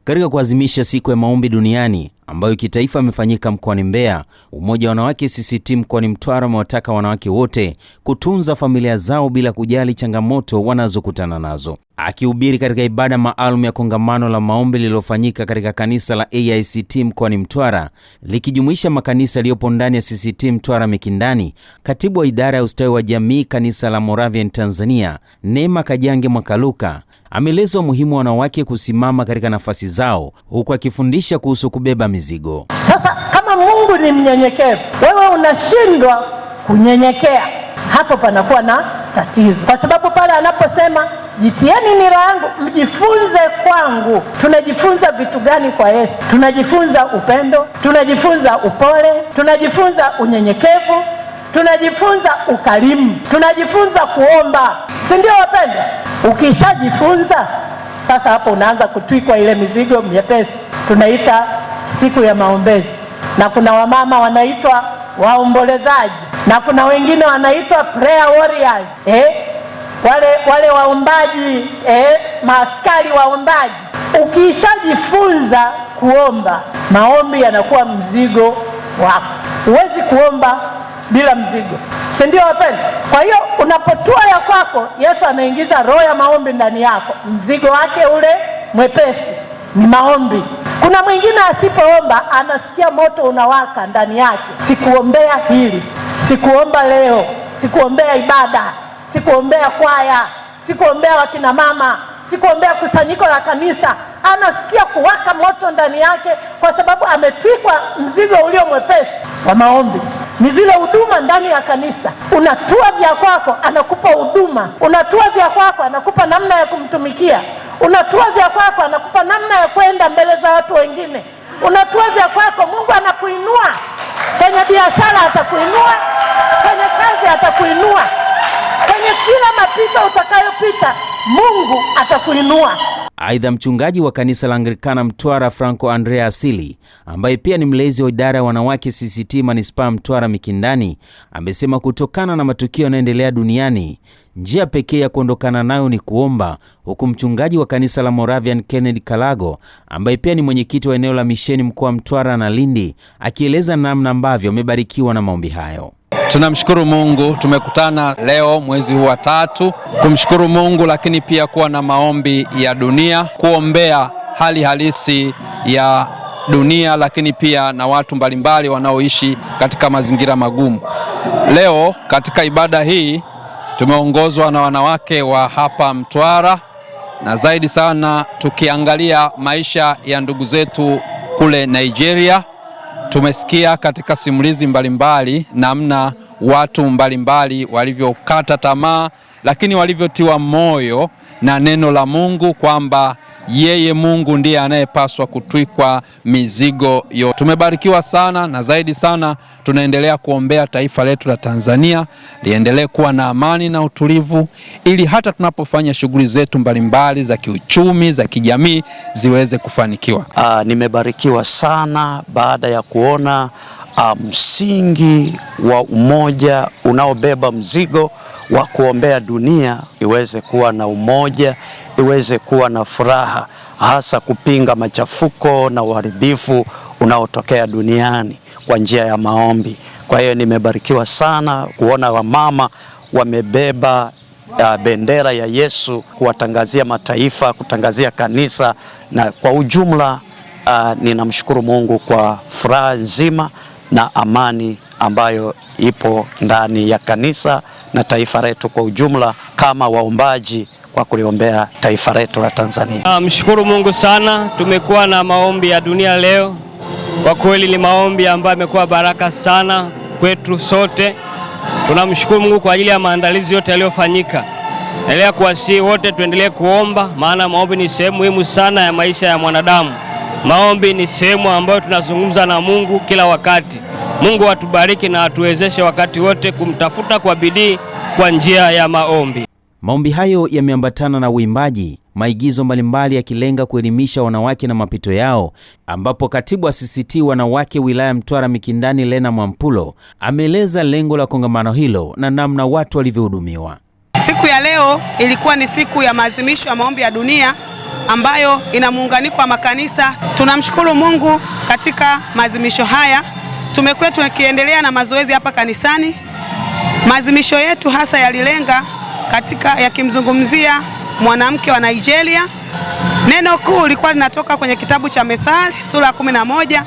Katika kuadhimisha siku ya maombi duniani ambayo kitaifa imefanyika mkoani Mbeya, Umoja wa Wanawake CCT mkoani Mtwara umewataka wanawake wote kutunza familia zao bila kujali changamoto wanazokutana nazo. Akihubiri katika ibada maalum ya kongamano la maombi lililofanyika katika kanisa la AICT mkoani Mtwara, likijumuisha makanisa yaliyopo ndani ya CCT Mtwara Mikindani, katibu wa idara ya ustawi wa jamii kanisa la Moravian Tanzania, Neema Kajange Mwakaluka, ameeleza umuhimu wa wanawake kusimama katika nafasi zao, huku akifundisha kuhusu kubeba mizigo. Sasa kama Mungu ni mnyenyekevu, wewe unashindwa kunyenyekea, hapo panakuwa na tatizo. Kwa sababu pale anaposema jitieni nira yangu mjifunze kwangu, tunajifunza vitu gani kwa Yesu? Tunajifunza upendo, tunajifunza upole, tunajifunza unyenyekevu, tunajifunza ukarimu, tunajifunza kuomba, si ndio wapendwa? Ukishajifunza sasa, hapo unaanza kutwikwa ile mizigo myepesi. Tunaita siku ya maombezi, na kuna wamama wanaitwa waombolezaji, na kuna wengine wanaitwa prayer warriors, wale waombaji, maaskari waombaji. Ukishajifunza kuomba, maombi yanakuwa mzigo wako. Huwezi kuomba bila mzigo, si ndio wapendwa? Kwa hiyo unapotua ya kwako, Yesu anaingiza roho ya maombi ndani yako. Mzigo wake ule mwepesi ni maombi. Kuna mwingine asipoomba anasikia moto unawaka ndani yake. Sikuombea hili, sikuomba leo, sikuombea ibada, sikuombea kwaya, sikuombea wakina mama, sikuombea kusanyiko la kanisa. Anasikia kuwaka moto ndani yake kwa sababu ametwikwa mzigo ulio mwepesi wa maombi. Ni zile huduma ndani ya kanisa. Unatua vya kwako, anakupa huduma. Unatua vya kwako, anakupa namna ya kumtumikia. Unatua vya kwako, anakupa namna ya kwenda mbele za watu wengine. Unatua vya kwako, Mungu anakuinua. Kwenye biashara atakuinua, kwenye kazi atakuinua, kwenye kila mapito utakayopita Mungu atakuinua. Aidha, mchungaji wa kanisa la Anglikana Mtwara Franco Andrea Asili, ambaye pia ni mlezi wa idara ya wanawake CCT Manispaa Mtwara Mikindani, amesema kutokana na matukio yanayoendelea duniani, njia pekee ya kuondokana nayo ni kuomba, huku mchungaji wa kanisa la Moravian Kennedy Kalago, ambaye pia ni mwenyekiti wa eneo la misheni mkoa Mtwara na Lindi, akieleza namna ambavyo amebarikiwa na maombi hayo. Tunamshukuru Mungu, tumekutana leo mwezi huu wa 3 kumshukuru Mungu, lakini pia kuwa na maombi ya dunia, kuombea hali halisi ya dunia, lakini pia na watu mbalimbali wanaoishi katika mazingira magumu. Leo katika ibada hii tumeongozwa na wanawake wa hapa Mtwara, na zaidi sana tukiangalia maisha ya ndugu zetu kule Nigeria. Tumesikia katika simulizi mbalimbali namna watu mbalimbali walivyokata tamaa, lakini walivyotiwa moyo na neno la Mungu kwamba yeye Mungu ndiye anayepaswa kutwikwa mizigo yote. Tumebarikiwa sana, na zaidi sana tunaendelea kuombea taifa letu la Tanzania liendelee kuwa na amani na utulivu, ili hata tunapofanya shughuli zetu mbalimbali za kiuchumi, za kijamii ziweze kufanikiwa. Nimebarikiwa sana baada ya kuona msingi wa umoja unaobeba mzigo wa kuombea dunia iweze kuwa na umoja, iweze kuwa na furaha, hasa kupinga machafuko na uharibifu unaotokea duniani kwa njia ya maombi. Kwa hiyo nimebarikiwa sana kuona wamama wamebeba bendera ya Yesu kuwatangazia mataifa, kutangazia kanisa, na kwa ujumla ninamshukuru Mungu kwa furaha nzima na amani ambayo ipo ndani ya kanisa na taifa letu kwa ujumla, kama waombaji kwa kuliombea taifa letu la Tanzania. Mshukuru Mungu sana, tumekuwa na maombi ya dunia leo. Kwa kweli ni maombi ambayo yamekuwa baraka sana kwetu sote. Tunamshukuru Mungu kwa ajili ya maandalizi yote yaliyofanyika. Naendelea kuwasihi wote tuendelee kuomba, maana maombi ni sehemu muhimu sana ya maisha ya mwanadamu. Maombi ni sehemu ambayo tunazungumza na Mungu kila wakati. Mungu atubariki na atuwezeshe wakati wote kumtafuta kwa bidii kwa njia ya maombi. Maombi hayo yameambatana na uimbaji, maigizo mbalimbali yakilenga kuelimisha wanawake na mapito yao, ambapo katibu wa CCT wanawake wilaya Mtwara Mikindani Lena Mwampulo ameeleza lengo la kongamano hilo na namna watu walivyohudumiwa. Siku ya leo ilikuwa ni siku ya maadhimisho ya maombi ya dunia ambayo ina muunganiko wa makanisa. Tunamshukuru Mungu katika maadhimisho haya. Tumekuwa tukiendelea na mazoezi hapa kanisani. Maadhimisho yetu hasa yalilenga katika yakimzungumzia mwanamke wa Nigeria. Neno kuu lilikuwa linatoka kwenye kitabu cha Methali sura ya 11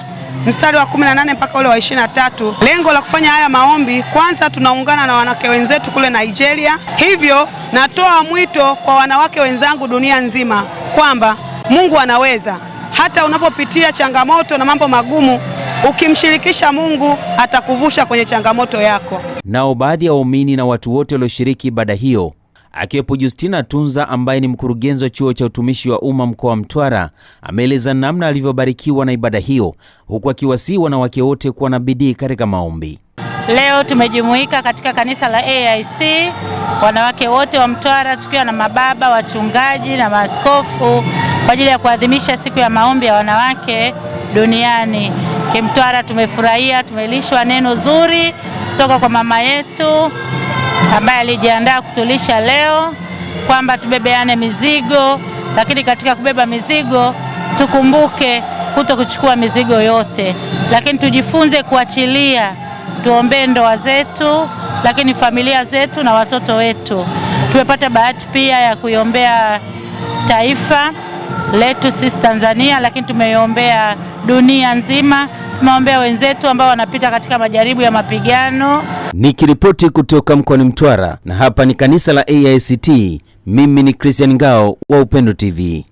mstari wa 18 mpaka ule wa 23. Lengo la kufanya haya maombi, kwanza tunaungana na wanawake wenzetu kule Nigeria. Hivyo natoa mwito kwa wanawake wenzangu dunia nzima kwamba Mungu anaweza. Hata unapopitia changamoto na mambo magumu, ukimshirikisha Mungu atakuvusha kwenye changamoto yako. Nao baadhi ya waumini na watu wote walioshiriki ibada hiyo, akiwepo Justina Tunza ambaye ni mkurugenzi wa chuo cha utumishi wa umma mkoa wa Mtwara, ameeleza namna alivyobarikiwa na ibada hiyo, huku akiwasihi wanawake wote kuwa na bidii katika maombi. Leo tumejumuika katika kanisa la AIC, wanawake wote wa Mtwara, tukiwa na mababa, wachungaji na maaskofu kwa ajili ya kuadhimisha siku ya maombi ya wanawake duniani. Kimtwara tumefurahia, tumelishwa neno zuri kutoka kwa mama yetu ambaye alijiandaa kutulisha leo kwamba tubebeane mizigo, lakini katika kubeba mizigo tukumbuke kutokuchukua mizigo yote, lakini tujifunze kuachilia. Tuombee ndoa zetu, lakini familia zetu na watoto wetu. Tumepata bahati pia ya kuiombea taifa letu sisi Tanzania, lakini tumeiombea dunia nzima. Tumeombea wenzetu ambao wanapita katika majaribu ya mapigano. Nikiripoti kutoka mkoani Mtwara, na hapa ni kanisa la AICT, mimi ni Christian Ngao wa Upendo TV.